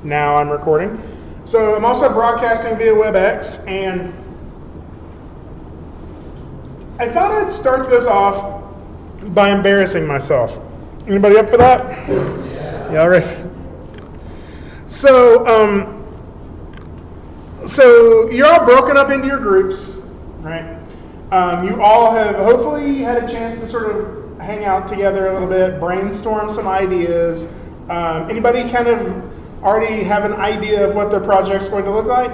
Now I'm recording. So I'm also broadcasting via WebEx, and I thought I'd start this off by embarrassing myself. Anybody up for that? Yeah, all right. So you're all broken up into your groups, right? You all have hopefully had a chance to sort of hang out together a little bit, brainstorm some ideas. Anybody kind of already have an idea of what their project's going to look like?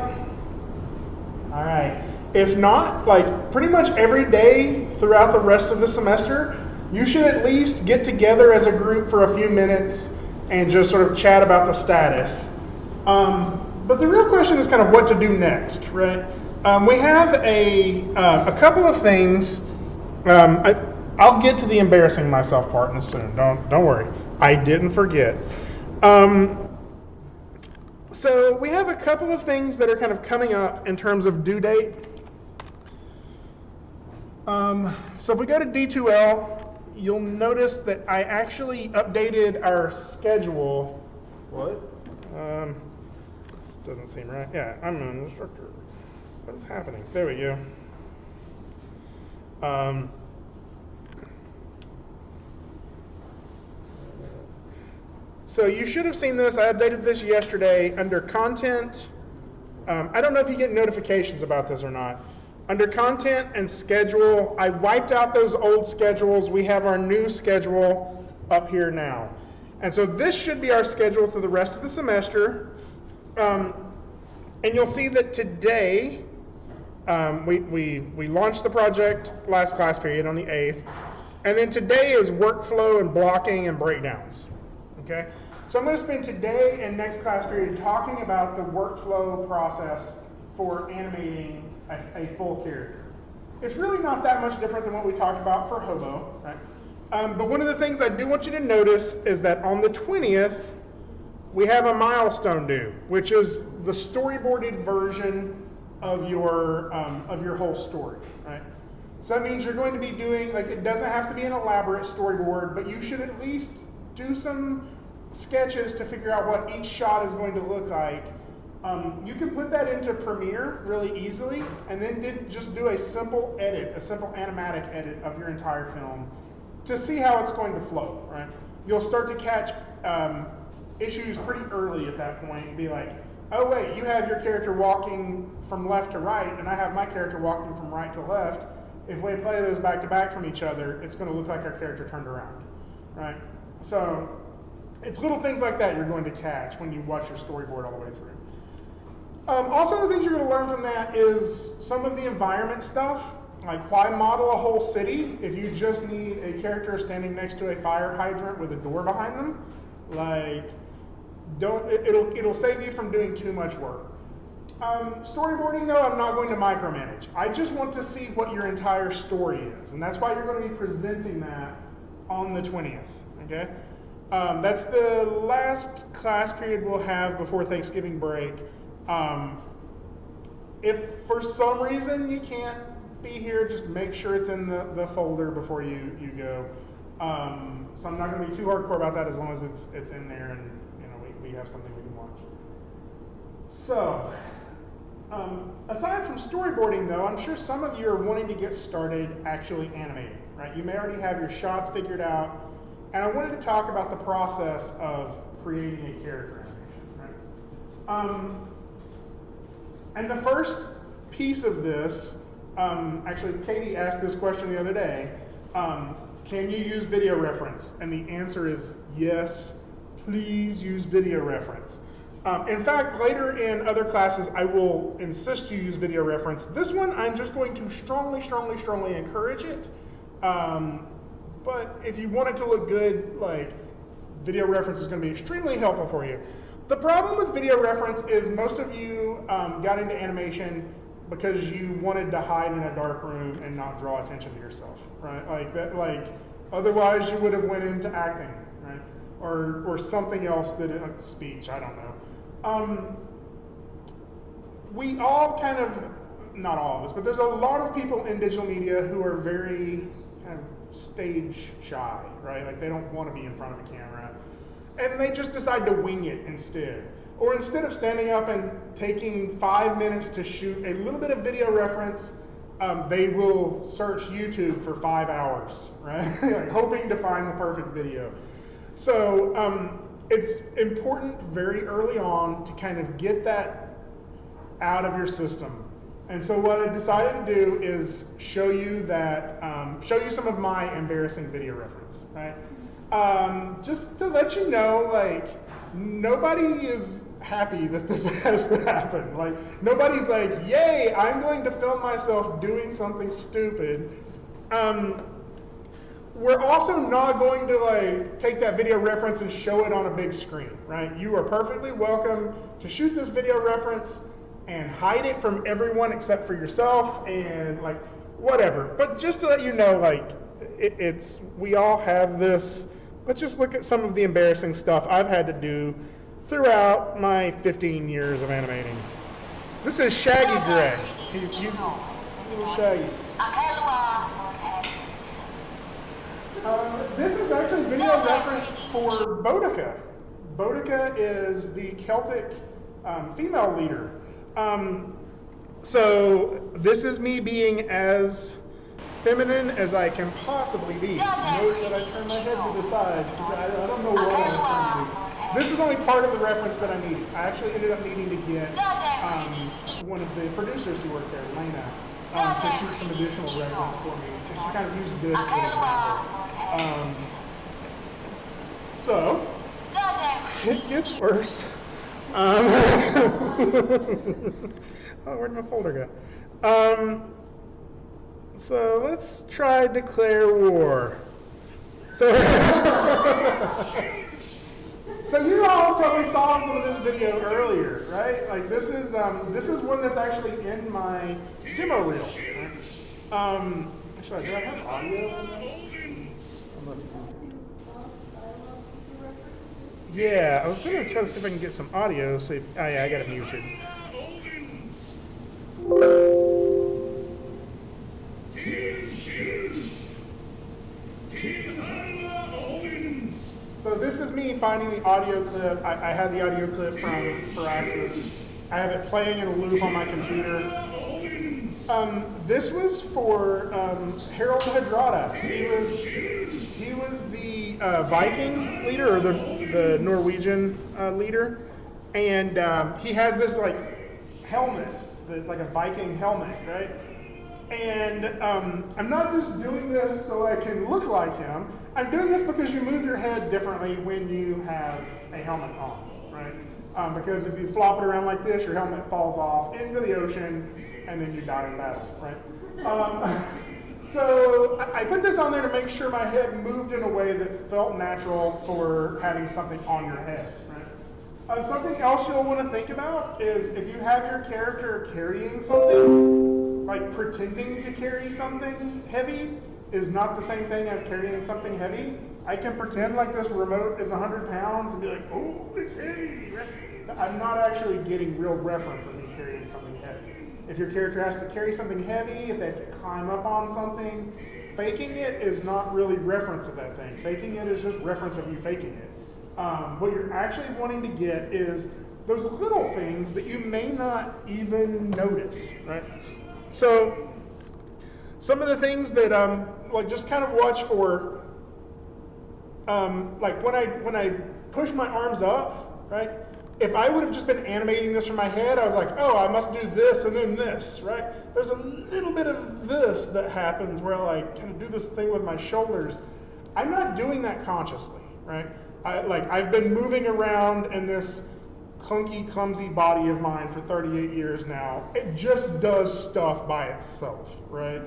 All right. If not, like pretty much every day throughout the rest of the semester, you should at least get together as a group for a few minutes and just sort of chat about the status. But the real question is kind of what to do next, right? We have a couple of things. I'll get to the embarrassing myself part in soon. Don't worry. I didn't forget. So we have a couple of things that are kind of coming up in terms of due date. So if we go to D2L, you'll notice that I actually updated our schedule. What? This doesn't seem right. Yeah, I'm an instructor. What is happening? There we go. So you should have seen this. I updated this yesterday under content. I don't know if you get notifications about this or not. Under content and schedule, I wiped out those old schedules. We have our new schedule up here now. And so this should be our schedule for the rest of the semester. And you'll see that today, we launched the project last class period on the 8th. And then today is workflow and blocking and breakdowns. Okay? So I'm going to spend today and next class period talking about the workflow process for animating a full character. It's really not that much different than what we talked about for Hobo, right? But one of the things I do want you to notice is that on the 20th, we have a milestone due, which is the storyboarded version of your whole story, right? So that means you're going to be doing, like, it doesn't have to be an elaborate storyboard, but you should at least do some sketches to figure out what each shot is going to look like. You can put that into Premiere really easily, and then just do a simple edit, a simple animatic edit of your entire film to see how it's going to flow, right? You'll start to catch issues pretty early at that point and be like, oh wait, you have your character walking from left to right, and I have my character walking from right to left. If we play those back to back from each other, it's going to look like our character turned around, right? So it's little things like that you're going to catch when you watch your storyboard all the way through. Also, the things you're going to learn from that is some of the environment stuff, like why model a whole city if you just need a character standing next to a fire hydrant with a door behind them. Like, it'll save you from doing too much work. Storyboarding, though, I'm not going to micromanage. I just want to see what your entire story is, and that's why you're going to be presenting that on the 20th. Okay, that's the last class period we'll have before Thanksgiving break. If for some reason you can't be here, just make sure it's in the folder before you go. So I'm not going to be too hardcore about that as long as it's in there and we have something we can watch. So, aside from storyboarding though, I'm sure some of you are wanting to get started actually animating, right? You may already have your shots figured out, and I wanted to talk about the process of creating a character animation, right? And the first piece of this, actually Katie asked this question the other day, can you use video reference? And the answer is yes, please use video reference. In fact, later in other classes, I will insist you use video reference. This one, I'm just going to strongly encourage it. But if you want it to look good, like, video reference is going to be extremely helpful for you. The problem with video reference is most of you got into animation because you wanted to hide in a dark room and not draw attention to yourself, right? Like that. Like otherwise, you would have went into acting, right? Or something else that like speech. I don't know. We all kind of, not all of us, but there's a lot of people in digital media who are very kind of stage shy, right? Like they don't want to be in front of a camera. and they just decide to wing it instead. Or instead of standing up and taking 5 minutes to shoot a little bit of video reference, they will search YouTube for 5 hours, right? Like, hoping to find the perfect video. So it's important very early on to kind of get that out of your system. And so what I decided to do is show you that, show you some of my embarrassing video reference, right? Just to let you know, like, nobody is happy that this has to happen. Like, nobody's like, yay, I'm going to film myself doing something stupid. We're also not going to like take that video reference and show it on a big screen, right? You are perfectly welcome to shoot this video reference and hide it from everyone except for yourself and like whatever. But just to let you know, like we all have this. Let's just look at some of the embarrassing stuff I've had to do throughout my 15 years of animating. This is Shaggy Gray. He's a little Shaggy. This is actually video reference for Boudica. Boudica is the Celtic female leader. So this is me being as feminine as I can possibly be. Notice that I turn my head to the side. I don't know what I'm trying to do. This was only part of the reference that I needed. I actually ended up needing to get one of the producers who worked there, Lena, to shoot some additional reference for me. She kind of used this as an example. So, it gets worse. Oh, where'd my folder go? So let's try declare war. So, so you all probably saw some of this video earlier, right? Like this is one that's actually in my demo reel. Right? Actually, do I have audio on this? Yeah, I was gonna try to see if I can get some audio. So, oh yeah, I got it muted. So this is me finding the audio clip. I had the audio clip from Firaxis. I have it playing in a loop on my computer. This was for Harold Hadrada. He was the Viking leader, or the Norwegian leader, and he has this like helmet, like a Viking helmet, right? And I'm not just doing this so I can look like him. I'm doing this because you move your head differently when you have a helmet on, right? Because if you flop it around like this, your helmet falls off into the ocean, and then you die in battle, right? So I put this on there to make sure my head moved in a way that felt natural for having something on your head, right? Something else you'll want to think about is if you have your character carrying something, like pretending to carry something heavy is not the same thing as carrying something heavy. I can pretend like this remote is 100 pounds and be like, oh, it's heavy. I'm not actually getting real reference of me carrying something heavy. If your character has to carry something heavy, if they have to climb up on something, faking it is not really reference of that thing. Faking it is just reference of you faking it. What you're actually wanting to get is those little things that you may not even notice, right? So some of the things that like just kind of watch for, like when I push my arms up, right? If I would have just been animating this from my head, I was like, oh, I must do this and then this, right? There's a little bit of this that happens where I like kind of do this thing with my shoulders. I'm not doing that consciously, right? I've been moving around in this clunky, clumsy body of mine for 38 years now. It just does stuff by itself, right?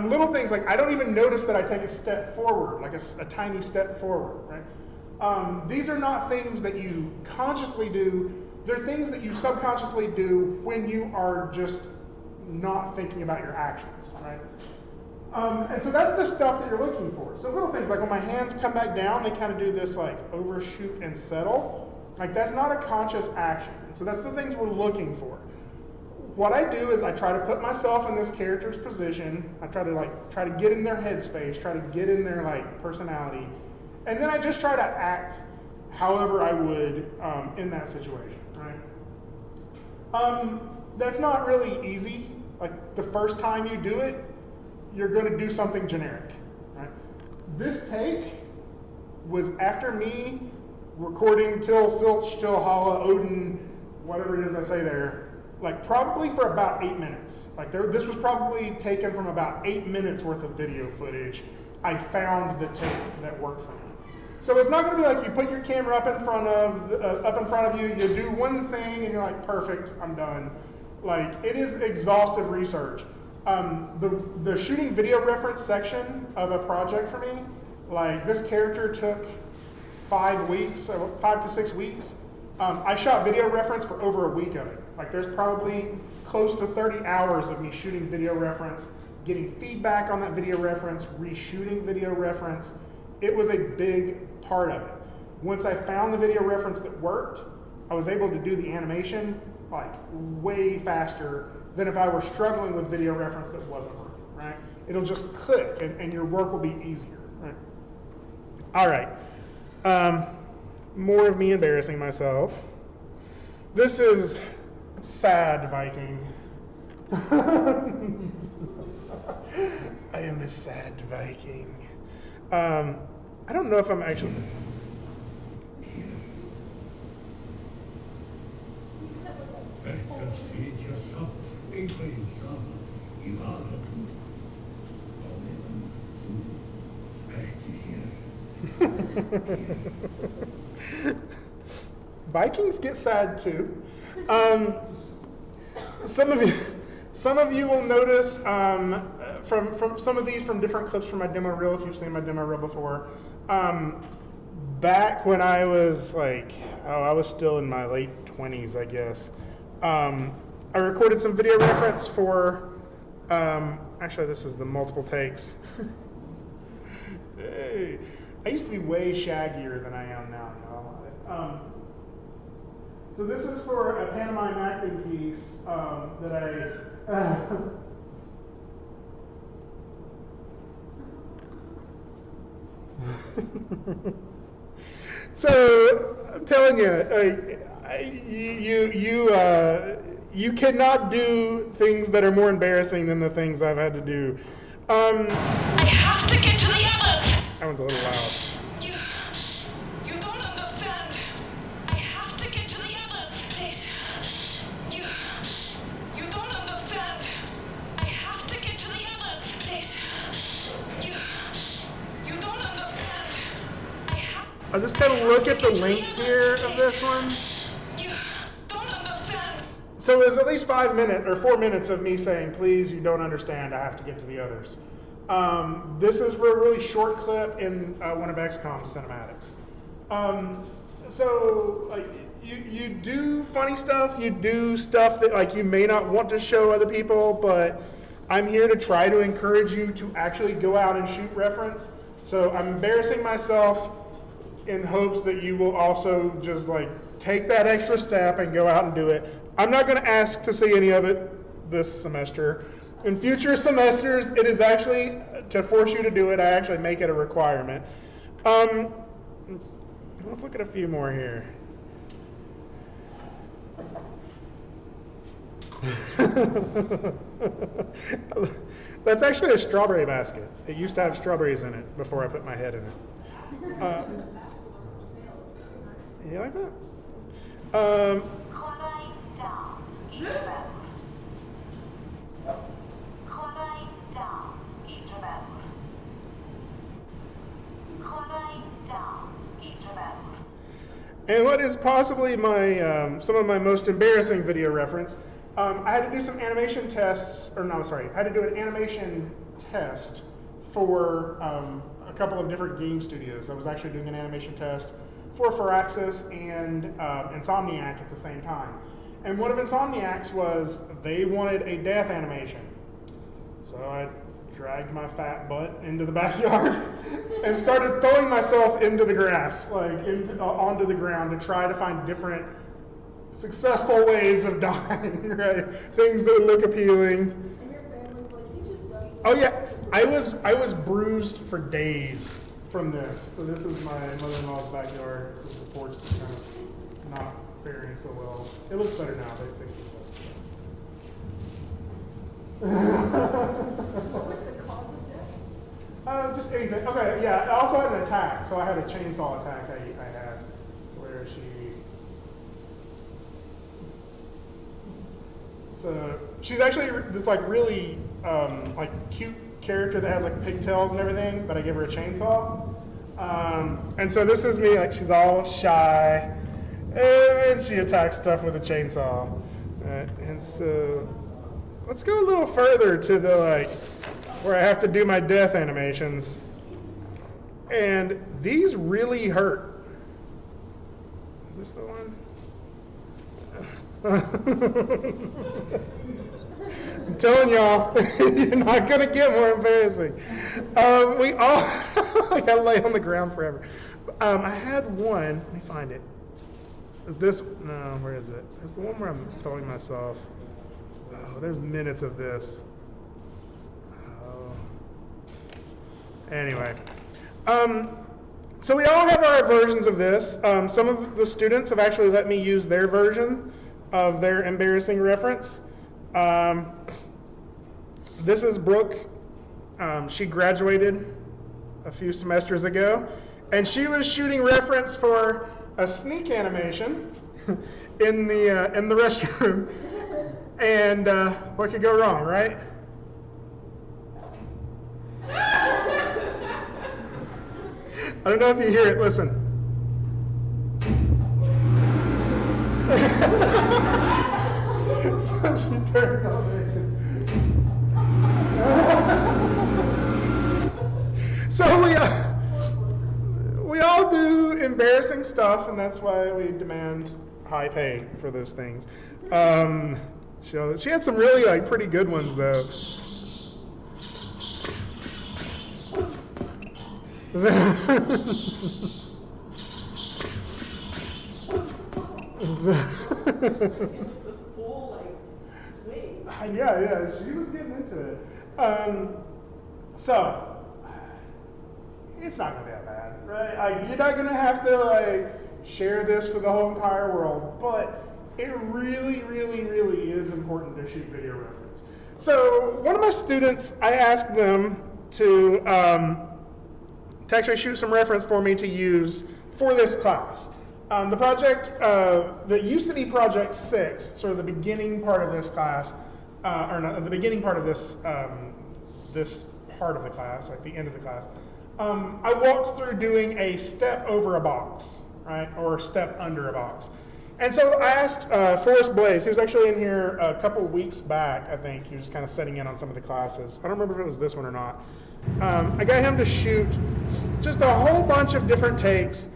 Little things like I don't even notice that I take a step forward, like a tiny step forward, right? These are not things that you consciously do. They're things that you subconsciously do when you are just not thinking about your actions, right? And so that's the stuff that you're looking for. So little things like when my hands come back down, they kind of do this like overshoot and settle. Like that's not a conscious action. And so that's the things we're looking for. What I do is I try to put myself in this character's position. I try to get in their headspace, try to get in their like personality. And then I just try to act however I would in that situation, right? That's not really easy. Like the first time you do it, you're going to do something generic, right? This take was after me recording Till Silch, Till Holla, Odin, whatever it is I say there, like probably for about 8 minutes. Like this was probably taken from about 8 minutes worth of video footage. I found the take that worked for me. So it's not going to be like you put your camera up in front of you, you do one thing, and you're like, perfect, I'm done. Like it is exhaustive research. The shooting video reference section of a project for me, like this character took 5 to 6 weeks. I shot video reference for over a week of it. Like there's probably close to 30 hours of me shooting video reference, getting feedback on that video reference, reshooting video reference. It was a big part of it. Once I found the video reference that worked, I was able to do the animation like way faster than if I were struggling with video reference that wasn't working, right? It'll just click and your work will be easier, right? All right. More of me embarrassing myself. This is sad Viking. I am a sad Viking. I don't know if I'm actually... Vikings get sad too. Some of you will notice from some of these from different clips from my demo reel, if you've seen my demo reel before. Back when I was like, I was still in my late 20s, I guess. I recorded some video reference for, actually this is the multiple takes. Hey, I used to be way shaggier than I am now, y'all. So this is for a pantomime acting piece that I, so I'm telling you, you cannot do things that are more embarrassing than the things I've had to do. I have to get to the others. That one's a little loud. You don't understand. I have to get to the others, please. You don't understand. I have to get to the others, please. You don't understand. I'll just kind of look at the length here of this one. You don't understand. So it was at least 4 minutes of me saying, please, you don't understand, I have to get to the others. This is for a really short clip in one of XCOM's cinematics. So like, you do funny stuff, you do stuff that like you may not want to show other people, but I'm here to try to encourage you to actually go out and shoot reference. So I'm embarrassing myself in hopes that you will also just like take that extra step and go out and do it. I'm not going to ask to see any of it this semester. In future semesters, it is actually to force you to do it. I actually make it a requirement. Let's look at a few more here. That's actually a strawberry basket. It used to have strawberries in it before I put my head in it. You like that? And what is possibly my some of my most embarrassing video reference, I had to do some animation tests, I had to do an animation test for a couple of different game studios. I was actually doing an animation test for Firaxis and Insomniac at the same time. And one of Insomniac's was they wanted a death animation. So I dragged my fat butt into the backyard and started throwing myself into the grass, like onto the ground to try to find different successful ways of dying, right? Things that would look appealing. And your family's like, he just does this. Oh yeah, I was bruised for days from this. So this is my mother-in-law's backyard. The porch is kind of not faring so well. It looks better now. They fixed it. What was the cause of death? Just anything. Okay, yeah. I also had an attack. So I had a chainsaw attack I had where she's actually this like really like cute character that has like pigtails and everything, but I give her a chainsaw. And so this is me, like she's all shy, and she attacks stuff with a chainsaw. And so let's go a little further to the like where I have to do my death animations. And these really hurt. Is this the one? I'm telling y'all, you're not gonna get more embarrassing. We all, I gotta lay on the ground forever. I had one, let me find it. Is this, no, where is it? There's the one where I'm throwing myself. Oh, there's minutes of this. Oh. Anyway. So we all have our versions of this. Some of the students have actually let me use their version of their embarrassing reference. This is Brooke. She graduated a few semesters ago, and she was shooting reference for a sneak animation in the restroom. And what could go wrong, right? I don't know if you hear it. Listen. She turned on it. So we all do embarrassing stuff, and that's why we demand high pay for those things. She had some really like pretty good ones though. Yeah, she was getting into it. So it's not gonna be that bad, right? Like, you're not gonna have to like share this for the whole entire world, but it really, really, really is important to shoot video reference. So one of my students, I asked them to actually shoot some reference for me to use for this class. The project that used to be Project 6, sort of the beginning part of this class, or not, the beginning part of this this part of the class, like the end of the class, I walked through doing a step over a box, right, or step under a box. And so I asked Forrest Blaze, he was actually in here a couple weeks back, I think. He was kind of setting in on some of the classes. I don't remember if it was this one or not. I got him to shoot just a whole bunch of different takes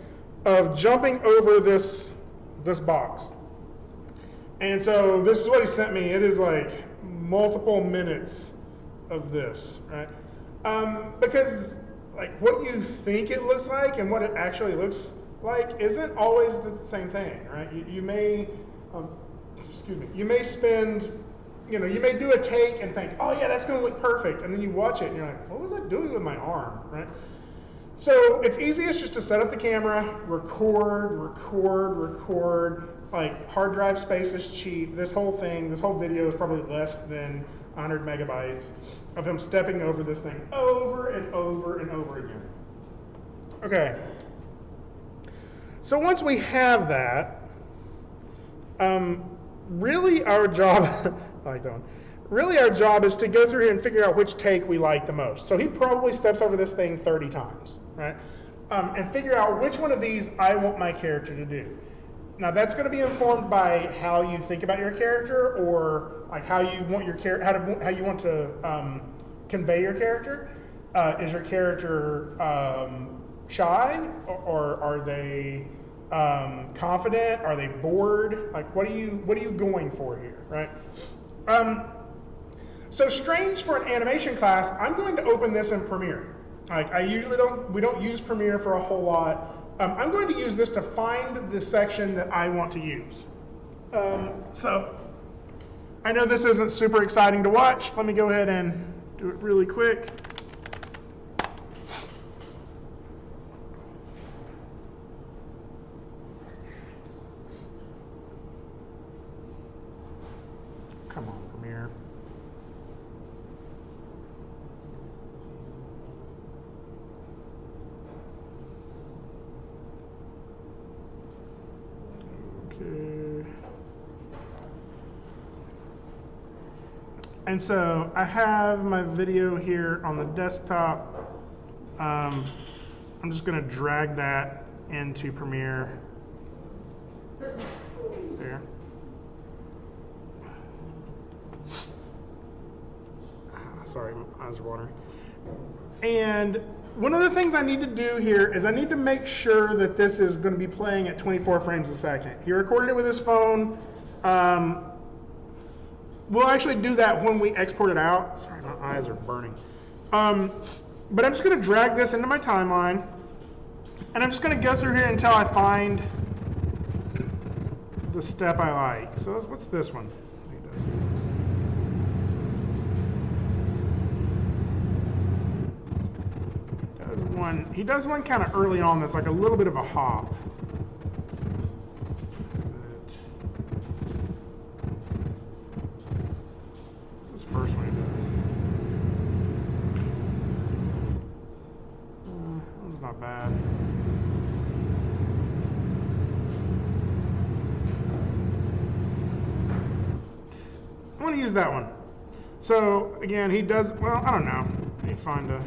of jumping over this box. And so this is what he sent me. It is like multiple minutes of this, right? Because like what you think it looks like and what it actually looks like isn't always the same thing, right? You may, you may spend, you may do a take and think, oh yeah, that's gonna look perfect. And then you watch it and you're like, what was I doing with my arm, right? So it's easiest just to set up the camera, record. Like hard drive space is cheap. This whole video is probably less than 100 megabytes of him stepping over this thing over and over and over again. Okay. So once we have that, really our job, I like that one. Really our job is to go through here and figure out which take we like the most. So he probably steps over this thing 30 times, right? And figure out which one of these I want my character to do. Now that's going to be informed by how you think about your character, or like how you want your character, how you want to convey your character. Is your character shy, or are they confident? Are they bored? Like what are you going for here, right? So strange for an animation class, I'm going to open this in Premiere. Like we don't use Premiere for a whole lot. I'm going to use this to find the section that I want to use. So I know this isn't super exciting to watch. Let me go ahead and do it really quick. Come on, Premiere. Okay. And so I have my video here on the desktop. I'm just going to drag that into Premiere. There. Sorry, my eyes are watering. And one of the things I need to do here is I need to make sure that this is going to be playing at 24 frames a second. He recorded it with his phone. We'll actually do that when we export it out. Sorry, my eyes are burning. But I'm just going to drag this into my timeline, and I'm just going to go through here until I find the step I like. So what's this one? He does one kind of early on that's like a little bit of a hop. What's this first one he does? That one's not bad. I want to use that one. So again, he does, well, I don't know. Let me find a...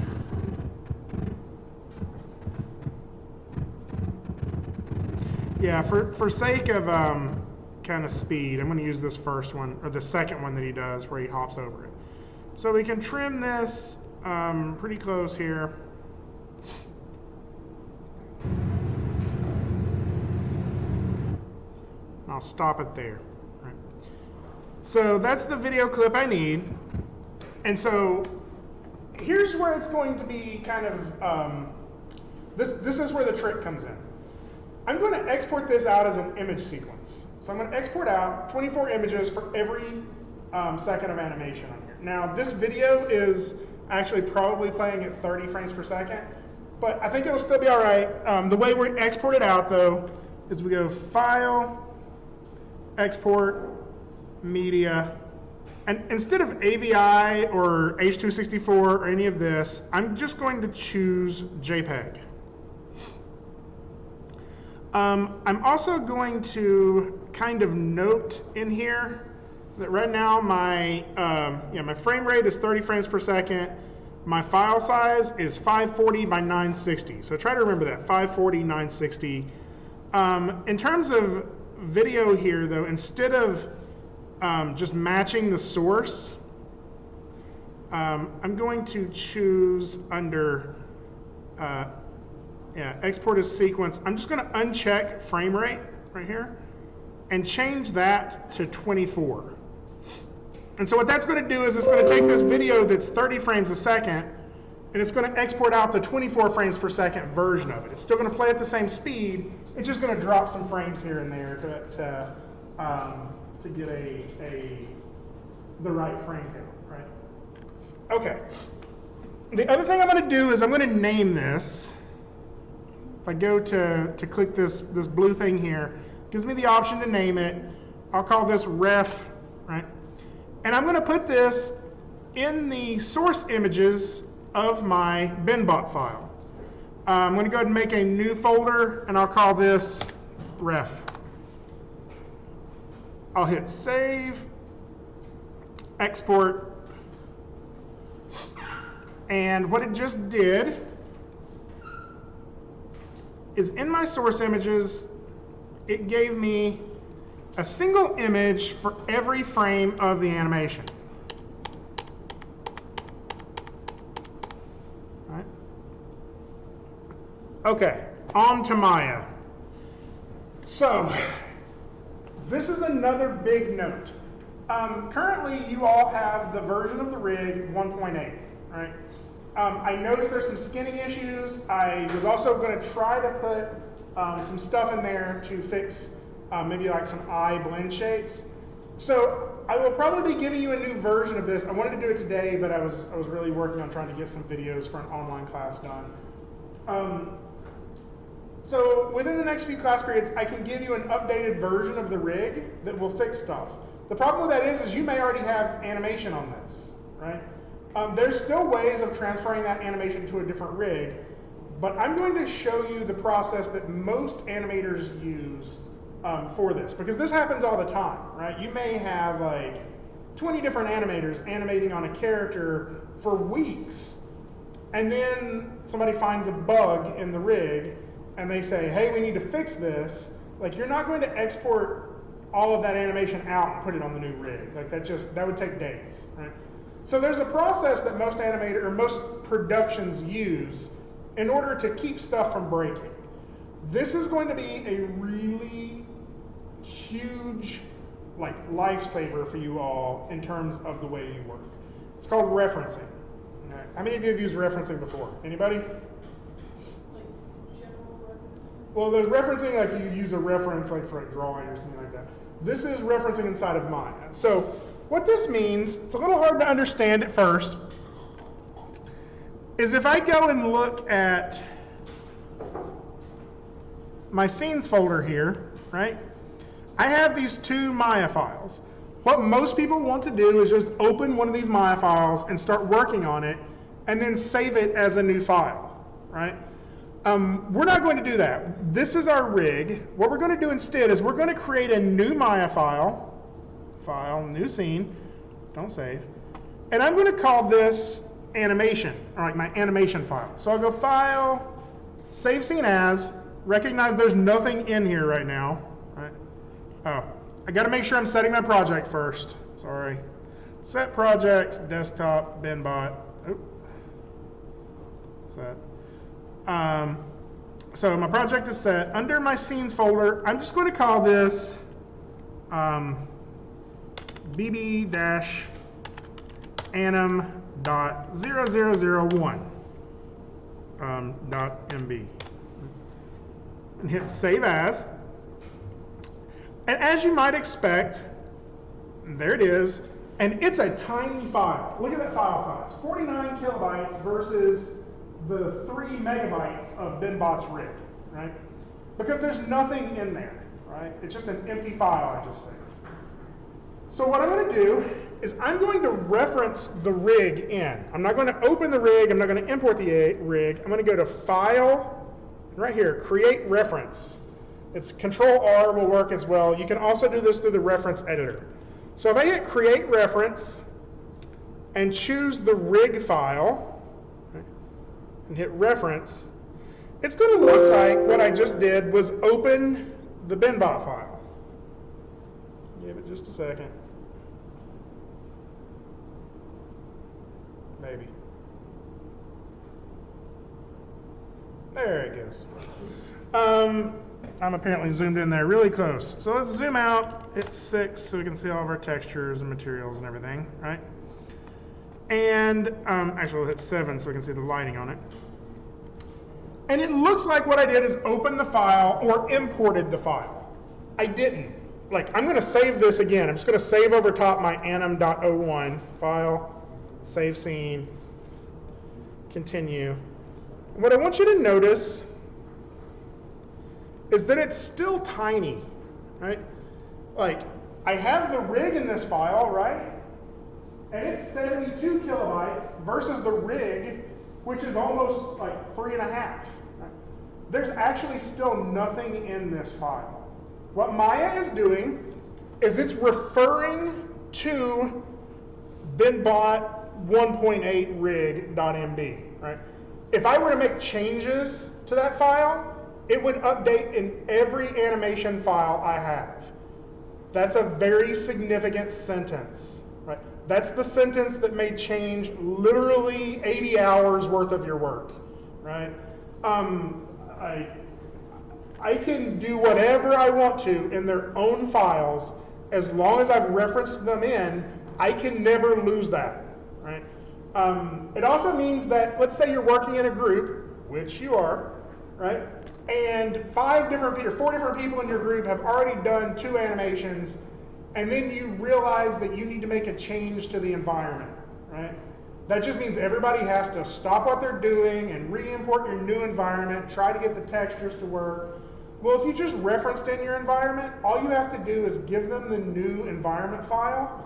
Yeah, for sake of kind of speed, I'm going to use this first one, or the second one that he does, where he hops over it. So we can trim this pretty close here. I'll stop it there. Right. So that's the video clip I need. And so here's where it's going to be kind of, this is where the trick comes in. I'm going to export this out as an image sequence. So I'm going to export out 24 images for every second of animation on here. Now, this video is actually probably playing at 30 frames per second, but I think it'll still be all right. The way we export it out, though, is we go File, Export, Media, and instead of AVI or H.264 or any of this, I'm just going to choose JPEG. I'm also going to kind of note in here that right now my frame rate is 30 frames per second. My file size is 540 by 960. So try to remember that, 540, 960. In terms of video here, though, instead of just matching the source, I'm going to choose under export as sequence. I'm just going to uncheck frame rate right here and change that to 24. And so what that's going to do is it's going to take this video that's 30 frames a second and it's going to export out the 24 frames per second version of it. It's still going to play at the same speed. It's just going to drop some frames here and there to get the right frame count, right? Okay. The other thing I'm going to do is I'm going to name this. If I go to click this blue thing here, it gives me the option to name it. I'll call this ref, right? And I'm going to put this in the source images of my binbot file. I'm going to go ahead and make a new folder, and I'll call this ref. I'll hit save, export, and what it just did is in my source images, it gave me a single image for every frame of the animation. All right. Okay, on to Maya. So, this is another big note. Currently, you all have the version of the rig 1.8, right? I noticed there's some skinning issues. I was also going to try to put some stuff in there to fix maybe like some eye blend shapes. So I will probably be giving you a new version of this. I wanted to do it today, but I was really working on trying to get some videos for an online class done. So within the next few class periods, I can give you an updated version of the rig that will fix stuff. The problem with that is you may already have animation on this, right? There's still ways of transferring that animation to a different rig, but I'm going to show you the process that most animators use for this, because this happens all the time, right? You may have like 20 different animators animating on a character for weeks, and then somebody finds a bug in the rig, and they say, hey, we need to fix this. Like, you're not going to export all of that animation out and put it on the new rig. Like, that would take days, right? So there's a process that most productions use in order to keep stuff from breaking. This is going to be a really huge, like, lifesaver for you all in terms of the way you work. It's called referencing. Okay. How many of you have used referencing before? Anybody? Like general referencing? Well, there's referencing like you use a reference like for a drawing or something like that. This is referencing inside of Maya. So what this means, it's a little hard to understand at first, is if I go and look at my scenes folder here, right? I have these two Maya files. What most people want to do is just open one of these Maya files and start working on it and then save it as a new file, right? We're not going to do that. This is our rig. What we're going to do instead is we're going to create a new Maya file, new scene, don't save, and I'm going to call this animation, or like my animation file. So I'll go File, Save Scene As, recognize there's nothing in here right now, right? Oh, I got to make sure I'm setting my project first. Sorry. Set project, desktop, binbot. Oop. Set. So my project is set. Under my scenes folder, I'm just going to call this bb-anim.0001 .mb. And hit Save As. And as you might expect, there it is. And it's a tiny file. Look at that file size. 49 kilobytes versus the 3 megabytes of binbot's rig, right? Because there's nothing in there, right? It's just an empty file I just saved. So what I'm going to do is I'm going to reference the rig in. I'm not going to open the rig. I'm not going to import the rig. I'm going to go to File, right here, Create Reference. It's Control-R will work as well. You can also do this through the reference editor. So if I hit Create Reference and choose the rig file, and hit reference, it's going to look like what I just did was open the binbot file. Give it just a second. Maybe. There it goes. I'm apparently zoomed in there really close. So let's zoom out. It's 6 so we can see all of our textures and materials and everything, right? And actually we'll hit 7 so we can see the lighting on it. And it looks like what I did is open the file or imported the file. I didn't. Like, I'm going to save this again. I'm just going to save over top my anim.01 file, save scene, continue. And what I want you to notice is that it's still tiny, right? Like, I have the rig in this file, right? And it's 72 kilobytes versus the rig, which is almost like 3.5. Right? There's actually still nothing in this file. What Maya is doing is it's referring to binbot 1.8 rig.mb, right? If I were to make changes to that file, it would update in every animation file I have. That's a very significant sentence, right? That's the sentence that may change literally 80 hours worth of your work, right? I can do whatever I want to in their own files as long as I've referenced them in. I can never lose that, right? It also means that, let's say you're working in a group, which you are, right? And 4 different people in your group have already done 2 animations, and then you realize that you need to make a change to the environment, right? That just means everybody has to stop what they're doing and re-import your new environment, try to get the textures to work. Well, if you just referenced in your environment, all you have to do is give them the new environment file,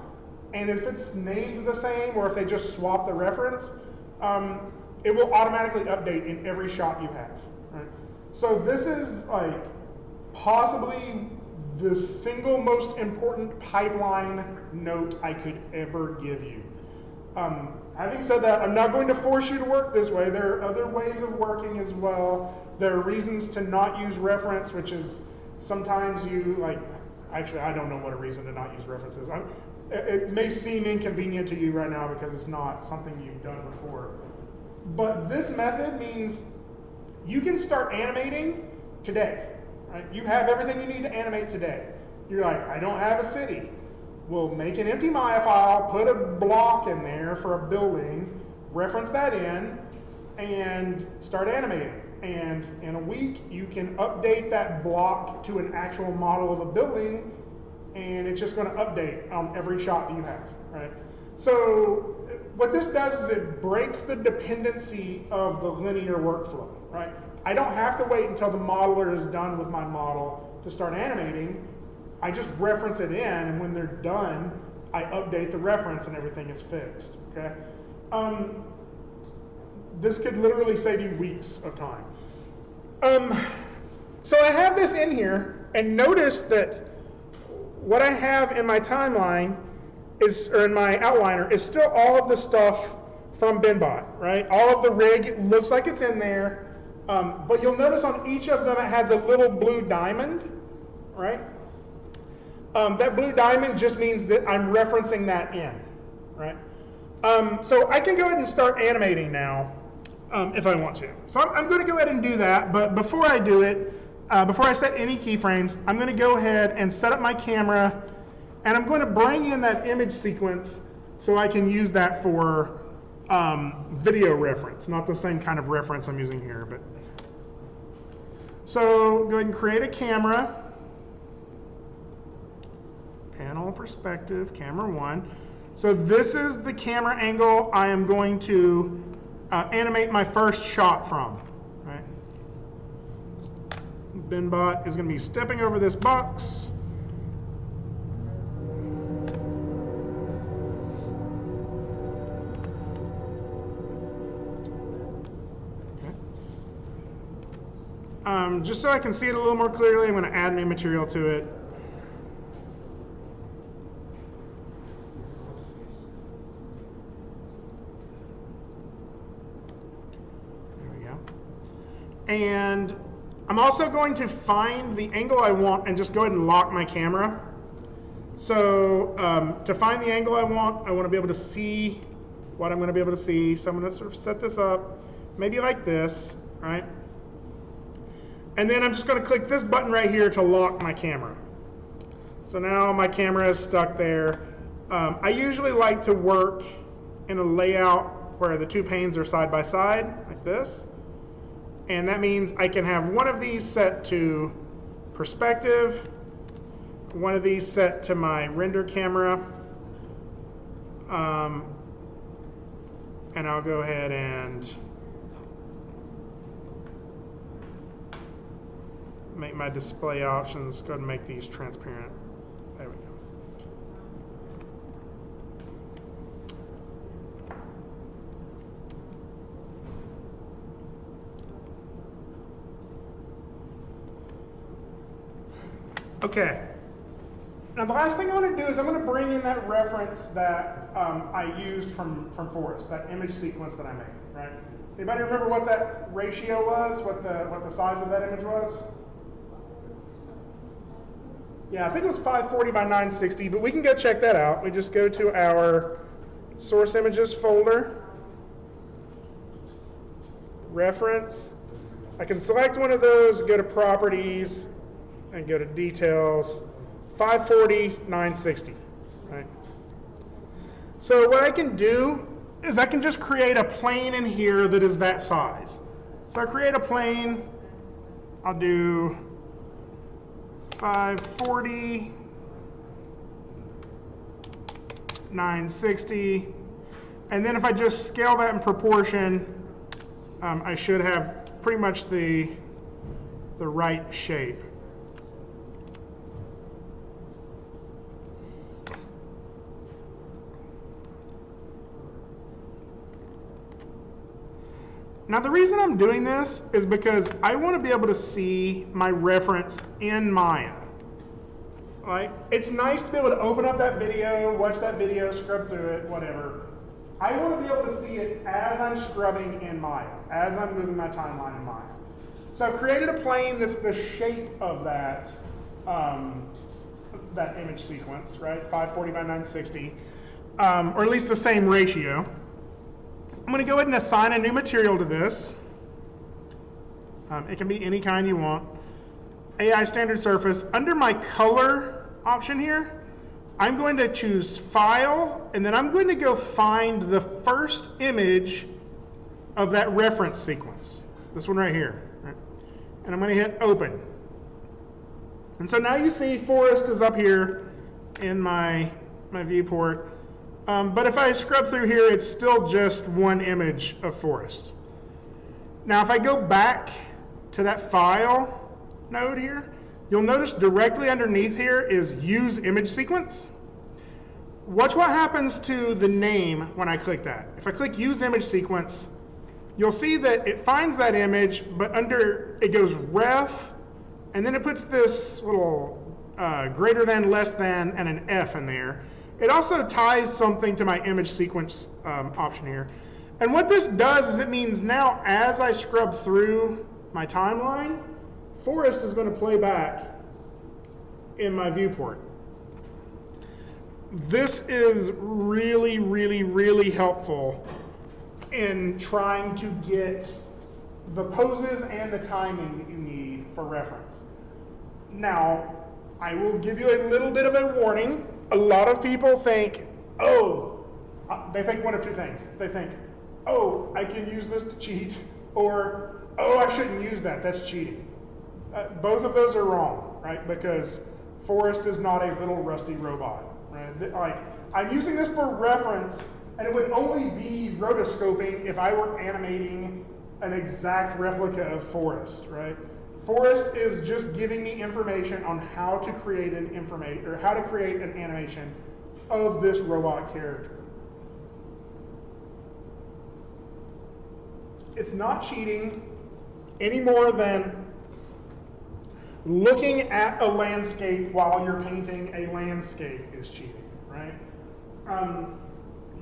and if it's named the same or if they just swap the reference, it will automatically update in every shot you have. Right? So this is like possibly the single most important pipeline note I could ever give you. Having said that, I'm not going to force you to work this way. There are other ways of working as well. There are reasons to not use reference, which is sometimes you like, actually I don't know what a reason to not use references. It may seem inconvenient to you right now because it's not something you've done before. But this method means you can start animating today. Right? You have everything you need to animate today. You're like, I don't have a city. We'll make an empty Maya file, put a block in there for a building, reference that in, and start animating. And in a week, you can update that block to an actual model of a building, and it's just going to update on every shot that you have, right? So what this does is it breaks the dependency of the linear workflow, right? I don't have to wait until the modeler is done with my model to start animating. I just reference it in, and when they're done, I update the reference and everything is fixed, okay? This could literally save you weeks of time. So I have this in here, and notice that what I have in my timeline is, or in my outliner, is still all of the stuff from BinBot, right? All of the rig looks like it's in there, but you'll notice on each of them it has a little blue diamond, right? That blue diamond just means that I'm referencing that in, right? So I can go ahead and start animating now if I want to. So I'm going to go ahead and do that, but before I do it, before I set any keyframes, I'm going to go ahead and set up my camera, and I'm going to bring in that image sequence so I can use that for video reference, not the same kind of reference I'm using here. But so go ahead and create a camera. Panel perspective, camera 1. So this is the camera angle I am going to animate my first shot from. Right? BinBot is going to be stepping over this box. Okay. Just so I can see it a little more clearly, I'm going to add new material to it. And I'm also going to find the angle I want and just go ahead and lock my camera. So to find the angle I want to be able to see what I'm going to be able to see. So I'm going to sort of set this up maybe like this, right? And then I'm just going to click this button right here to lock my camera. So now my camera is stuck there. I usually like to work in a layout where the two panes are side by side, like this. And that means I can have one of these set to perspective, one of these set to my render camera, and I'll go ahead and make my display options, go ahead and make these transparent. There we go. Okay. Now the last thing I want to do is I'm going to bring in that reference that I used from Forest, that image sequence that I made. Right? Anybody remember what that ratio was? What the size of that image was? Yeah, I think it was 540 by 960, but we can go check that out. We just go to our source images folder, reference. I can select one of those, go to properties, and go to details, 540, 960, right? So what I can do is I can just create a plane in here that is that size. So I create a plane, I'll do 540, 960, and then if I just scale that in proportion, I should have pretty much the the right shape. Now the reason I'm doing this is because I want to be able to see my reference in Maya. Right? It's nice to be able to open up that video, watch that video, scrub through it, whatever. I want to be able to see it as I'm scrubbing in Maya, as I'm moving my timeline in Maya. So I've created a plane that's the shape of that, that image sequence, right? 540 by 960, or at least the same ratio. I'm going to go ahead and assign a new material to this. It can be any kind you want. AI standard surface. Under my color option here, I'm going to choose file, and then I'm going to go find the first image of that reference sequence. This one right here. Right? And I'm going to hit open. And so now you see forest is up here in my viewport. But if I scrub through here, it's still just one image of forest. Now if I go back to that file node here, you'll notice directly underneath here is use image sequence. Watch what happens to the name when I click that. If I click use image sequence, you'll see that it finds that image, but under it goes ref, and then it puts this little greater than, less than, and an F in there. It also ties something to my image sequence option here. And what this does is it means now as I scrub through my timeline, forest is going to play back in my viewport. This is really, really, really helpful in trying to get the poses and the timing that you need for reference. Now, I will give you a little bit of a warning. A lot of people think, they think one of two things. They think, oh, I can use this to cheat, or, oh, I shouldn't use that, that's cheating. Both of those are wrong, right? Because Forrest is not a little rusty robot, right? Like, I'm using this for reference, and it would only be rotoscoping if I were animating an exact replica of Forrest, right? Forrest is just giving me information on how to create an animation of this robot character. It's not cheating any more than looking at a landscape while you're painting a landscape is cheating, right?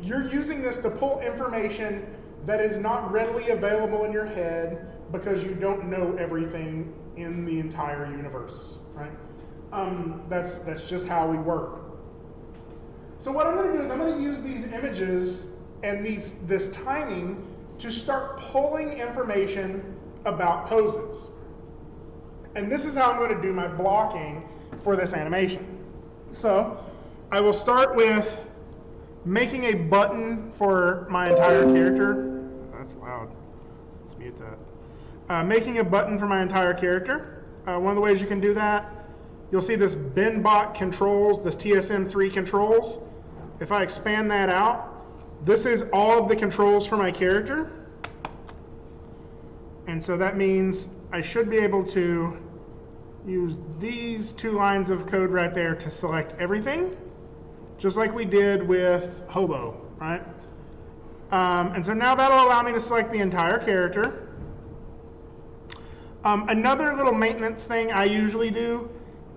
You're using this to pull information that is not readily available in your head because you don't know everything in the entire universe, right? That's just how we work. So what I'm going to do is I'm going to use these images and this timing to start pulling information about poses. And this is how I'm going to do my blocking for this animation. So I will start with making a button for my entire character. That's loud. Let's mute that. Making a button for my entire character. One of the ways you can do that, you'll see this BinBot controls, this TSM3 controls. If I expand that out, this is all of the controls for my character. And so that means I should be able to use these two lines of code right there to select everything, just like we did with Hobo, right? And so now that'll allow me to select the entire character. Another little maintenance thing I usually do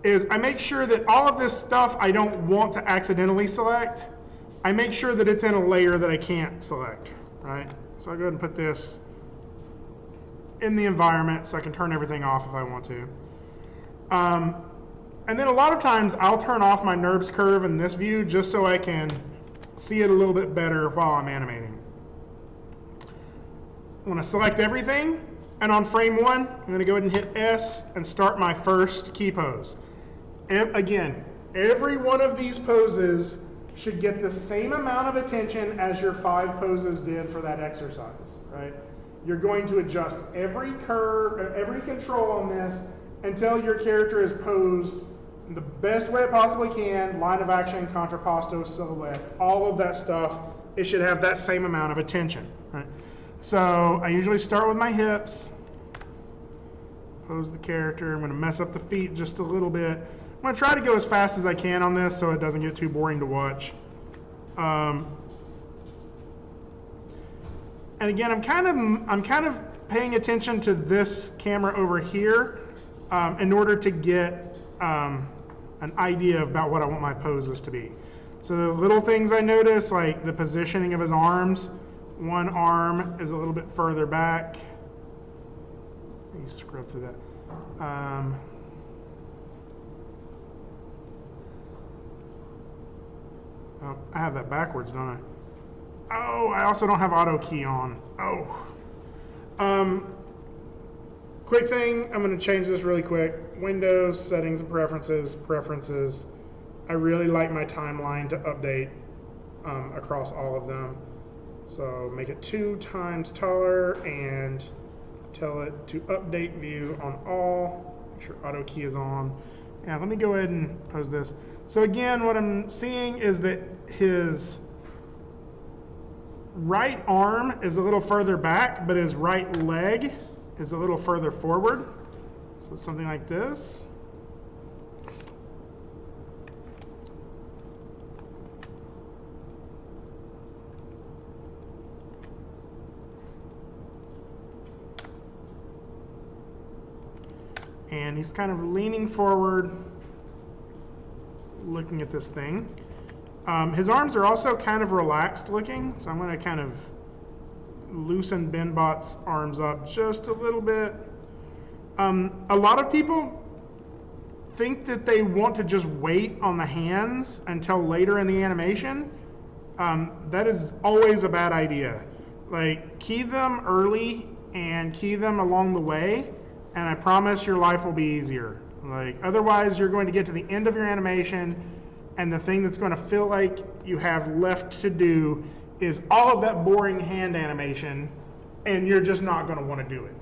is I make sure that all of this stuff I don't want to accidentally select, I make sure that it's in a layer that I can't select, right? So I'll go ahead and put this in the environment so I can turn everything off if I want to. And then a lot of times I'll turn off my NURBS curve in this view just so I can see it a little bit better while I'm animating. I want to select everything, and on frame 1, I'm going to go ahead and hit S and start my first key pose. Again, every one of these poses should get the same amount of attention as your 5 poses did for that exercise, right? You're going to adjust every curve, every control on this until your character is posed in the best way it possibly can, line of action, contrapposto, silhouette, all of that stuff, it should have that same amount of attention, right? So I usually start with my hips, pose the character. I'm going to mess up the feet just a little bit. I'm going to try to go as fast as I can on this so it doesn't get too boring to watch. And again, I'm kind of paying attention to this camera over here in order to get an idea about what I want my poses to be. So the little things I notice, like the positioning of his arms. One arm is a little bit further back. Let me scrub through that. Oh, I have that backwards, don't I? Oh, I also don't have auto key on. Oh. Quick thing, I'm going to change this really quick. Windows, settings and preferences, preferences. I really like my timeline to update across all of them. So make it 2 times taller and tell it to update view on all. Make sure auto key is on. And let me go ahead and pose this. So again, what I'm seeing is that his right arm is a little further back, but his right leg is a little further forward. So it's something like this. And he's kind of leaning forward, looking at this thing. His arms are also kind of relaxed looking, so I'm going to kind of loosen BenBot's arms up just a little bit. A lot of people think that they want to just wait on the hands until later in the animation. That is always a bad idea. Like, key them early and key them along the way, and I promise your life will be easier. Like, otherwise you're going to get to the end of your animation and the thing that's going to feel like you have left to do is all of that boring hand animation, and you're just not going to want to do it.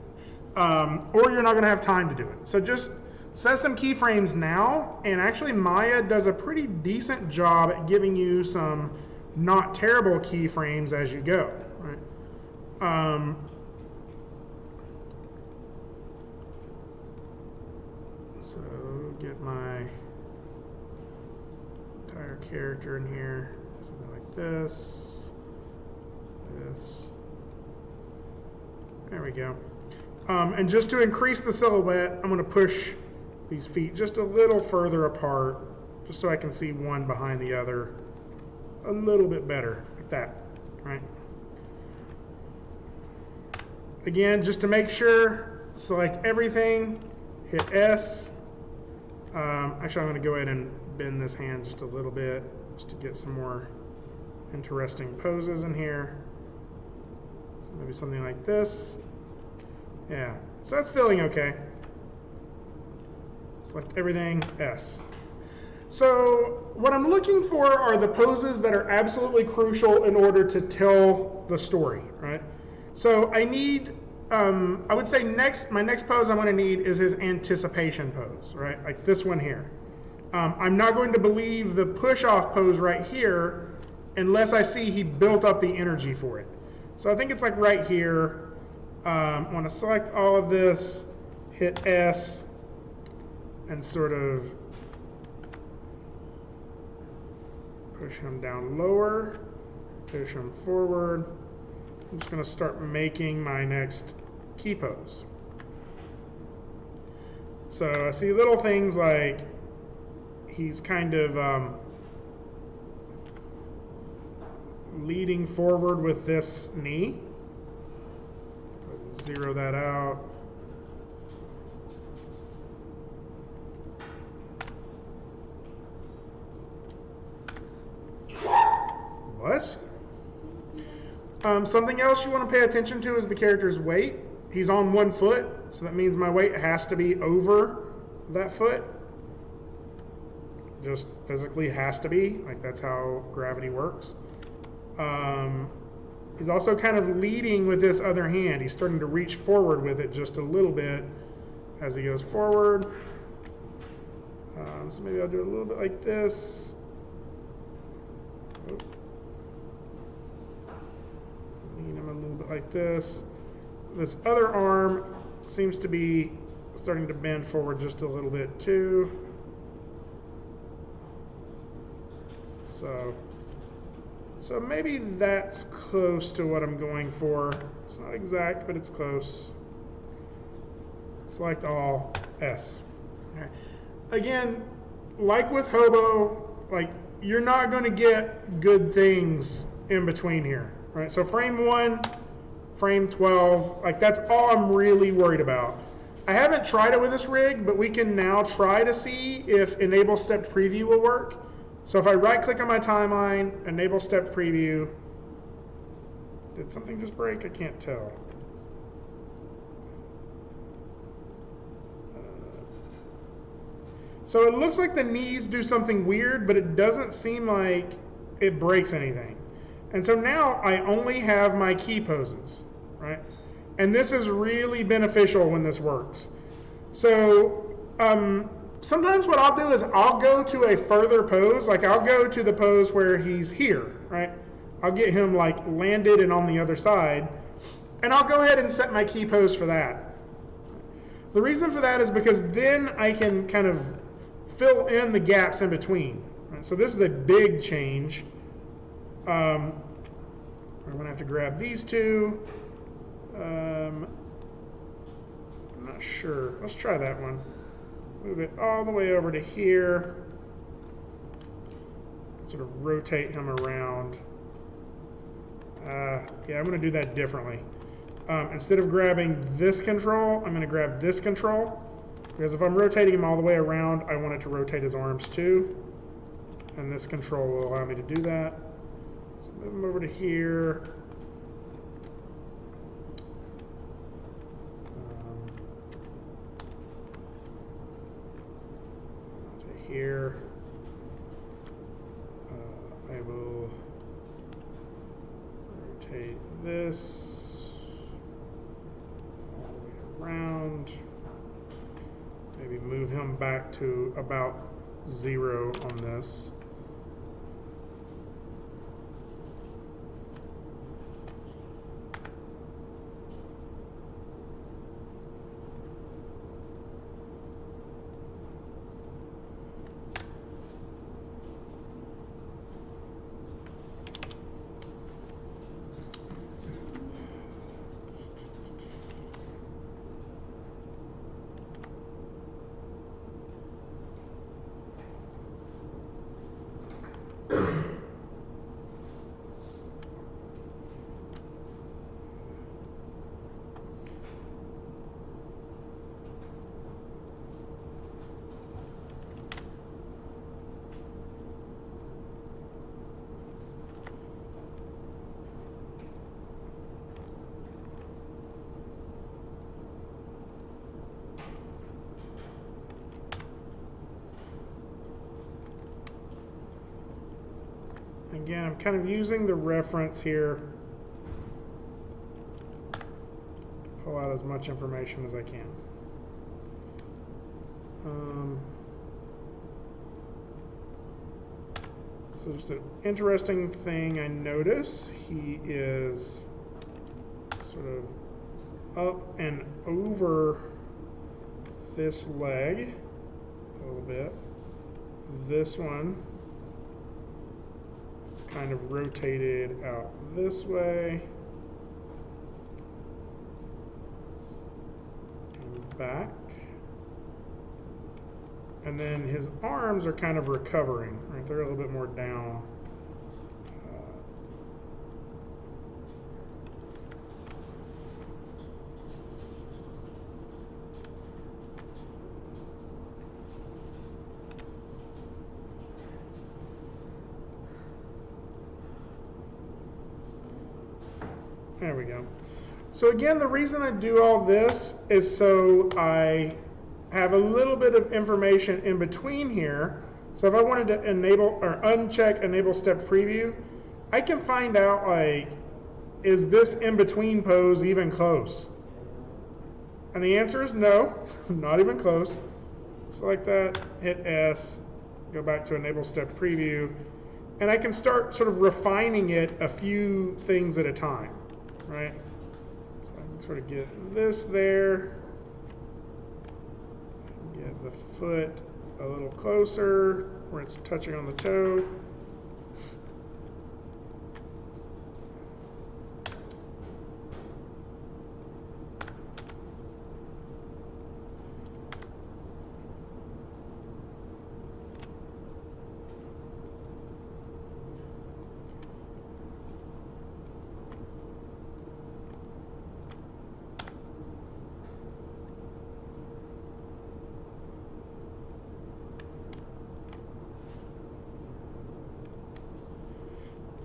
Or you're not going to have time to do it. So just set some keyframes now, and actually Maya does a pretty decent job at giving you some not terrible keyframes as you go. Right? So get my entire character in here, something like this, this. There we go. And just to increase the silhouette, I'm going to push these feet just a little further apart, just so I can see one behind the other a little bit better, like that, right? Again, just to make sure, select everything, hit S. Actually, I'm going to go ahead and bend this hand just a little bit, just to get some more interesting poses in here. So maybe something like this. Yeah, so that's feeling okay. Select everything, S. So what I'm looking for are the poses that are absolutely crucial in order to tell the story, right? So I need, I would say my next pose I'm going to need is his anticipation pose, right? Like this one here. I'm not going to believe the push-off pose right here unless I see he built up the energy for it. So I think it's like right here. I want to select all of this, hit S, and sort of push him down lower, push him forward. I'm just going to start making my next key pose. So I see little things like he's kind of leading forward with this knee. Zero that out. What? Something else you want to pay attention to is the character's weight. He's on 1 foot, so that means my weight has to be over that foot. Just physically has to be, like that's how gravity works. He's also kind of leading with this other hand. He's starting to reach forward with it just a little bit as he goes forward. So maybe I'll do a little bit like this. Oh. Lean him a little bit like this. This other arm seems to be starting to bend forward just a little bit too. So maybe that's close to what I'm going for. It's not exact, but it's close. Select all, S. Okay. Again, like with Hobo, like you're not going to get good things in between here, right? So frame 1, frame 12, like that's all I'm really worried about. I haven't tried it with this rig, but we can now try to see if enable stepped preview will work. So if I right click on my timeline, enable stepped preview, did something just break? I can't tell. So it looks like the knees do something weird, but it doesn't seem like it breaks anything. And so now I only have my key poses, right? And this is really beneficial when this works. So sometimes what I'll do is I'll go to a further pose, like I'll go to the pose where he's here, right? I'll get him like landed and on the other side, and I'll go ahead and set my key pose for that. The reason for that is because then I can kind of fill in the gaps in between. Right? So this is a big change. I'm gonna have to grab these two. I'm not sure. Let's try that one. Move it all the way over to here. Sort of rotate him around. Yeah, I'm going to do that differently. Instead of grabbing this control, I'm going to grab this control. Because if I'm rotating him all the way around, I want it to rotate his arms too. And this control will allow me to do that. So move him over to here. Here, I will rotate this all the way around, maybe move him back to about 0 on this. Again, I'm kind of using the reference here to pull out as much information as I can. So just an interesting thing I notice, he is sort of up and over this leg a little bit. This one is kind of rotated out this way and back. And then his arms are kind of recovering, right? They're a little bit more down. There we go. So again, the reason I do all this is so I have a little bit of information in between here. So if I wanted to enable or uncheck enable step preview, I can find out, like, is this in between pose even close? And the answer is no, not even close. Select that, hit S, go back to enable step preview, and I can start sort of refining it a few things at a time, right? So I can sort of get this there. Get the foot a little closer where it's touching on the toe.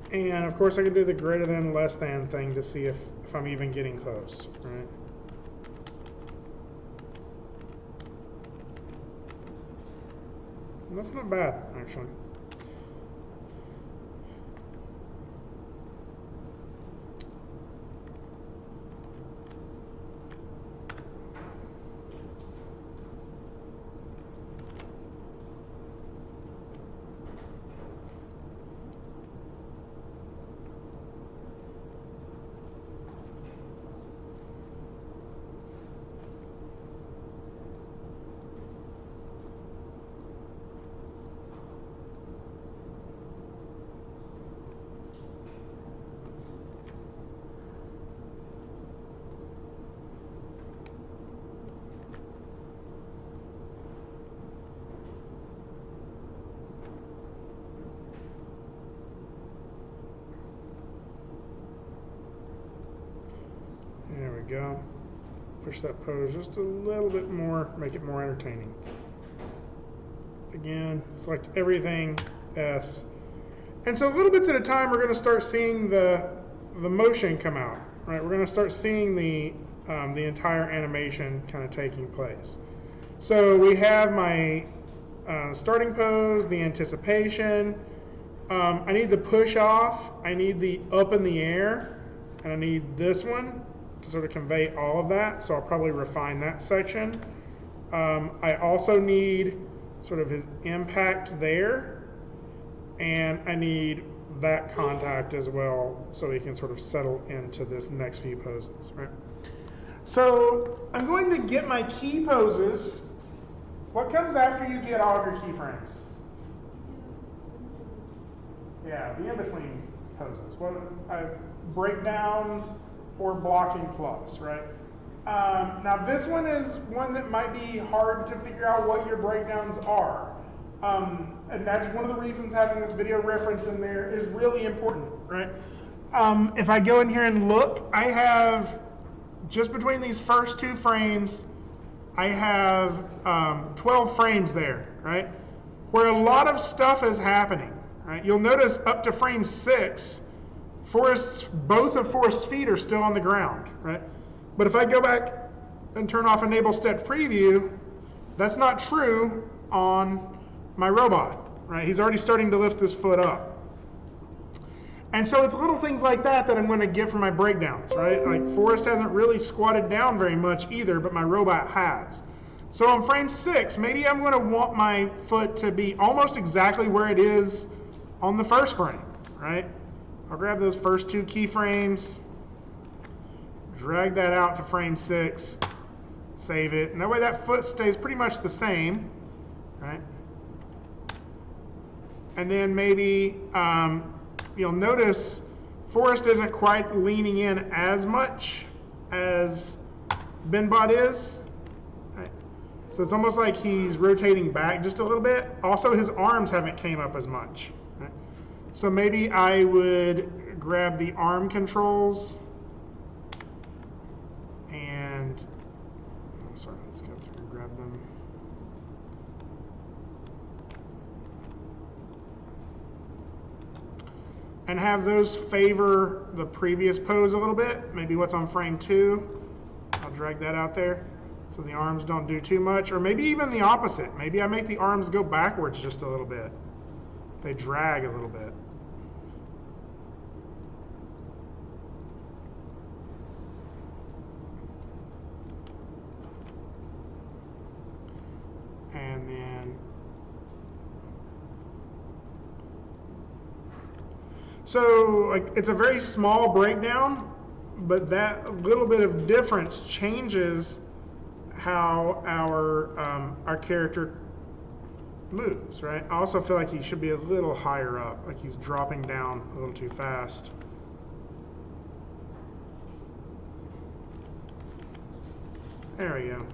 And of course I can do the greater than, less than thing to see if I'm even getting close, right? And that's not bad, actually. There we go. Push that pose just a little bit more, make it more entertaining. Again, select everything, S. And so little bits at a time, we're going to start seeing the motion come out, right? We're going to start seeing the entire animation kind of taking place. So we have my starting pose, the anticipation. I need the push off, I need the up in the air, and I need this one to sort of convey all of that, so I'll probably refine that section. I also need sort of his impact there, and I need that contact as well so he can sort of settle into this next few poses, right? So I'm going to get my key poses. What comes after you get all of your keyframes? Yeah, the in-between poses. Breakdowns or blocking plus, right? Now this one is one that might be hard to figure out what your breakdowns are. And that's one of the reasons having this video reference in there is really important, right? If I go in here and look, I have, just between these first two frames, I have 12 frames there, right? Where a lot of stuff is happening, right? You'll notice up to frame 6, both of Forrest's feet are still on the ground, right? But if I go back and turn off Enable Step Preview, that's not true on my robot, right? He's already starting to lift his foot up. And so it's little things like that that I'm going to get from my breakdowns, right? Like Forrest hasn't really squatted down very much either, but my robot has. So on frame 6, maybe I'm going to want my foot to be almost exactly where it is on the first frame, right? I'll grab those first two keyframes, drag that out to frame 6, save it, and that way that foot stays pretty much the same, right? And then maybe you'll notice Forrest isn't quite leaning in as much as BenBot is, right? So it's almost like he's rotating back just a little bit. Also, his arms haven't came up as much. Right? So maybe I would grab the arm controls and, sorry, let's go through and grab them. And have those favor the previous pose a little bit, maybe what's on frame 2. I'll drag that out there so the arms don't do too much, or maybe even the opposite. Maybe I make the arms go backwards just a little bit. They drag a little bit. And then, so like it's a very small breakdown, but that little bit of difference changes how our character moves, right? I also feel like he should be a little higher up, like he's dropping down a little too fast. There we go.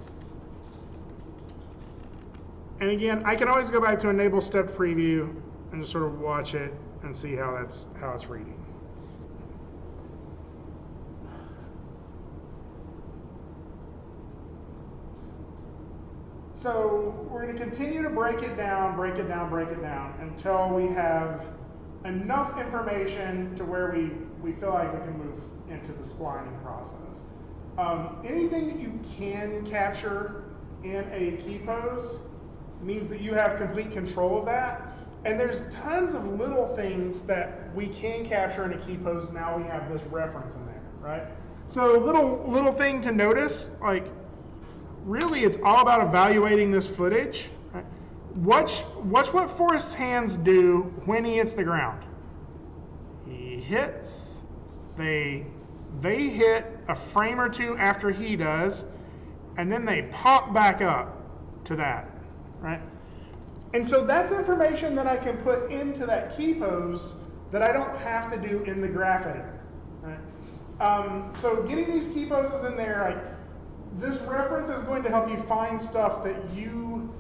And again, I can always go back to enable step preview and just sort of watch it and see how it's reading. So we're going to continue to break it down until we have enough information to where we feel like we can move into the splining process. Anything that you can capture in a key pose means that you have complete control of that. And there's tons of little things that we can capture in a key pose. Now we have this reference in there, right? So little thing to notice, like really it's all about evaluating this footage. Right? Watch what Forrest's hands do when he hits the ground. He hits, they hit a frame or two after he does, and then they pop back up to that, right? And so that's information that I can put into that key pose that I don't have to do in the graph editor, right? So getting these key poses in there, like this reference is going to help you find stuff that you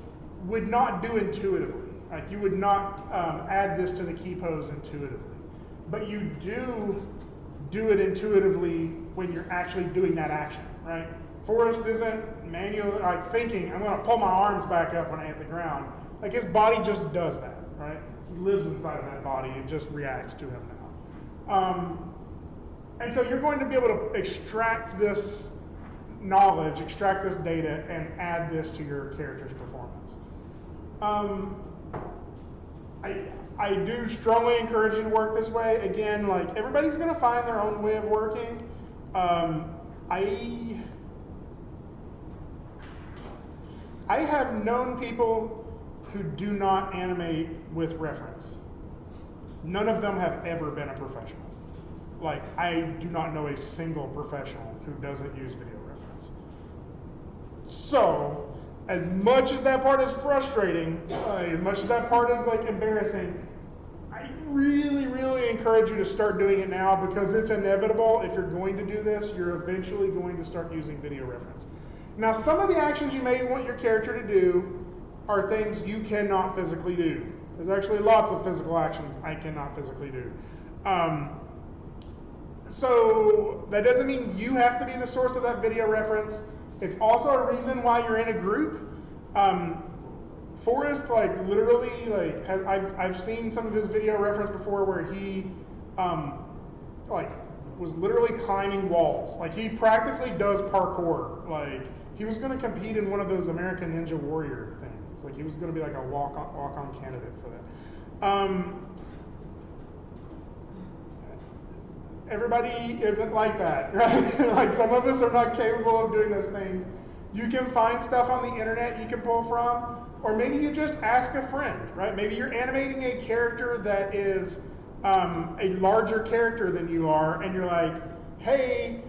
would not do intuitively. Like you would not add this to the key pose intuitively, but you do it intuitively when you're actually doing that action, right? Forrest isn't manually like thinking, I'm going to pull my arms back up when I hit the ground. Like his body just does that, right? He lives inside of that body. It just reacts to him now. And so you're going to be able to extract this knowledge, extract this data, and add this to your character's performance. I do strongly encourage you to work this way. Again, like everybody's going to find their own way of working. I have known people who do not animate with reference. None of them have ever been a professional. Like, I do not know a single professional who doesn't use video reference. So, as much as that part is frustrating, as much as that part is like embarrassing, I really, really encourage you to start doing it now because it's inevitable. If you're going to do this, you're eventually going to start using video reference. Now, some of the actions you may want your character to do are things you cannot physically do. There's actually lots of physical actions I cannot physically do. So that doesn't mean you have to be the source of that video reference. It's also a reason why you're in a group. Forrest, like literally, like I've seen some of his video reference before where he, like was literally climbing walls. Like he practically does parkour. Like he was going to compete in one of those American Ninja Warrior things. Like he was going to be like a walk-on candidate for that. Everybody isn't like that, right? Like some of us are not capable of doing those things. You can find stuff on the internet you can pull from, or maybe you just ask a friend, right? Maybe you're animating a character that is a larger character than you are, and you're like, hey,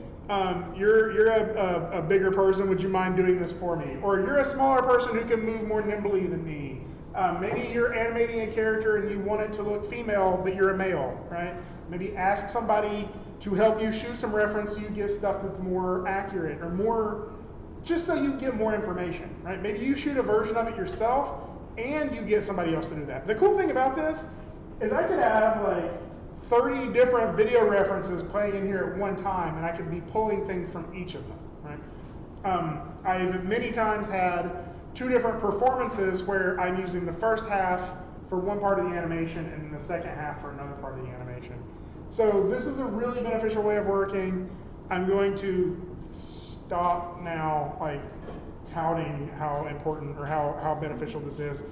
you're a bigger person, would you mind doing this for me? Or you're a smaller person who can move more nimbly than me. Maybe you're animating a character and you want it to look female, but you're a male, right? Maybe ask somebody to help you shoot some reference so you get stuff that's more accurate or more, just so you get more information, right? Maybe you shoot a version of it yourself and you get somebody else to do that. The cool thing about this is I could have like 30 different video references playing in here at one time, and I could be pulling things from each of them, right? I've many times had 2 different performances where I'm using the first half for one part of the animation and then the second half for another part of the animation. So this is a really beneficial way of working. I'm going to stop now, like touting how important or how beneficial this is.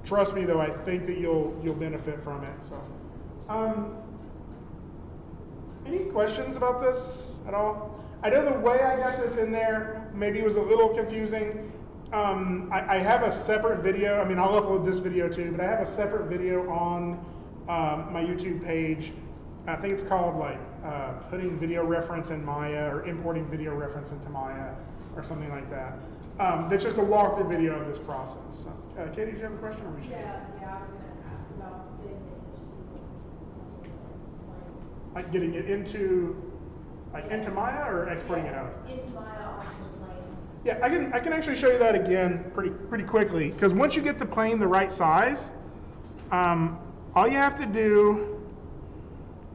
Trust me, though, I think that you'll benefit from it. So, any questions about this at all? I know the way I got this in there maybe was a little confusing. I have a separate video. I mean, I'll upload this video too, but I have a separate video on my YouTube page. I think it's called like putting video reference in Maya or importing video reference into Maya or something like that. That's just a walkthrough video of this process. So, Katie, did you have a question? Or we should? Yeah, I was going to ask about getting the image sequence Like getting it into, into Maya or exporting it out? Into Maya onto the plane. Yeah, I can actually show you that again pretty quickly, because once you get the plane the right size, all you have to do,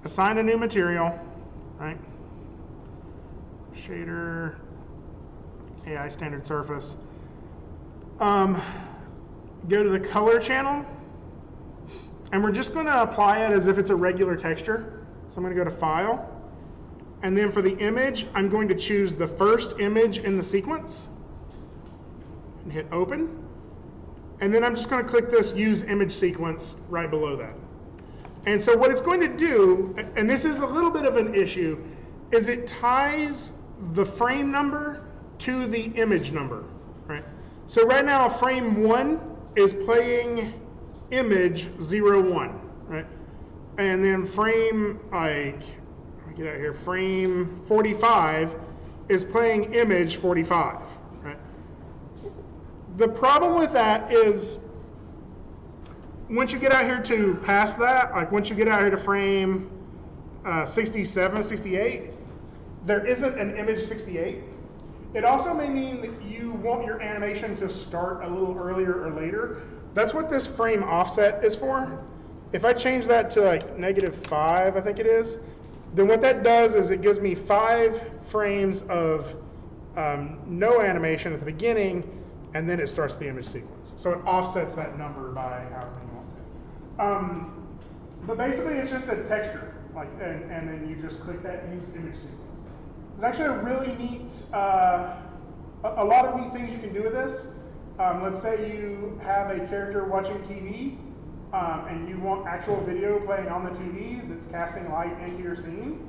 assign a new material, right? Shader, AI standard surface. Go to the color channel, and we're just going to apply it as if it's a regular texture. So I'm going to go to File, and then for the image, I'm going to choose the first image in the sequence, and hit Open. And then I'm just going to click this Use Image Sequence right below that. And so what it's going to do, and this is a little bit of an issue, is it ties the frame number to the image number, right? So right now, frame 1 is playing image 01, right? And then frame, let me get out here, frame 45 is playing image 45, right? The problem with that is once you get out here to past that, like once you get out here to frame 67, 68, there isn't an image 68. It also may mean that you want your animation to start a little earlier or later. That's what this frame offset is for. If I change that to like -5, I think it is, then what that does is it gives me 5 frames of no animation at the beginning, and then it starts the image sequence. So it offsets that number by however you want to. But basically it's just a texture, and then you just click that Use Image Sequence. There's actually a really neat, a lot of neat things you can do with this. Let's say you have a character watching TV, and you want actual video playing on the TV that's casting light into your scene.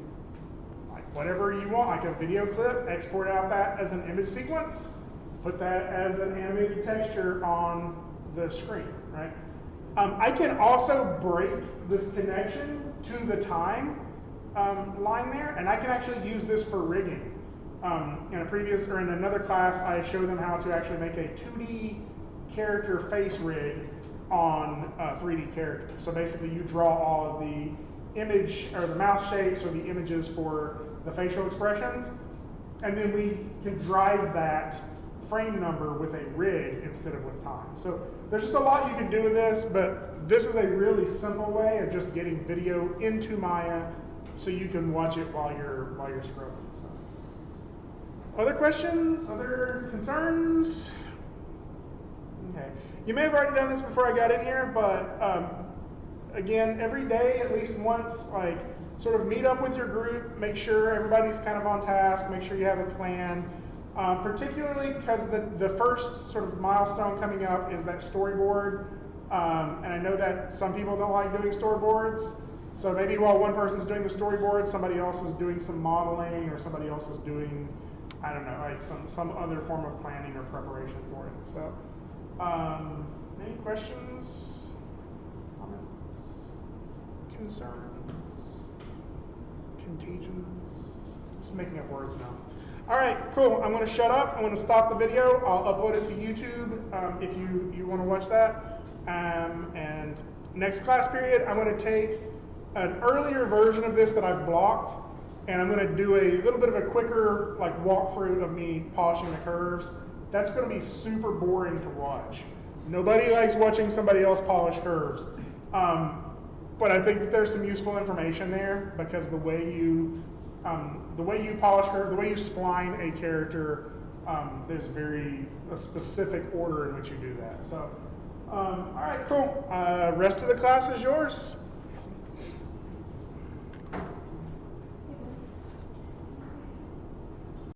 Like whatever you want, like a video clip, export out that as an image sequence, put that as an animated texture on the screen, right? I can also break this connection to the time line there, and I can actually use this for rigging. In another class, I showed them how to actually make a 2D character face rig on a 3D character. So basically you draw all of the image or the mouth shapes or the images for the facial expressions, and then we can drive that frame number with a rig instead of with time. So there's just a lot you can do with this, but this is a really simple way of just getting video into Maya so you can watch it while you're scrolling. So. Other questions? Other concerns? Okay. You may have already done this before I got in here, but again, every day, at least once, like sort of meet up with your group, make sure everybody's kind of on task, make sure you have a plan. Particularly because the first sort of milestone coming up is that storyboard. And I know that some people don't like doing storyboards. So maybe while one person's doing the storyboard, somebody else is doing some modeling, or somebody else is doing, I don't know, like some other form of planning or preparation for it. So, any questions, comments, concerns, contagions? Just making up words now. All right, cool. I'm going to shut up. I'm going to stop the video. I'll upload it to YouTube if you want to watch that. And next class period, I'm going to take an earlier version of this that I've blocked, and I'm going to do a little bit of a quicker walkthrough of me polishing the curves. That's going to be super boring to watch. Nobody likes watching somebody else polish curves. But I think that there's some useful information there, because the way you polish curves, the way you spline a character, there's a specific order in which you do that. So, all right, cool. Rest of the class is yours.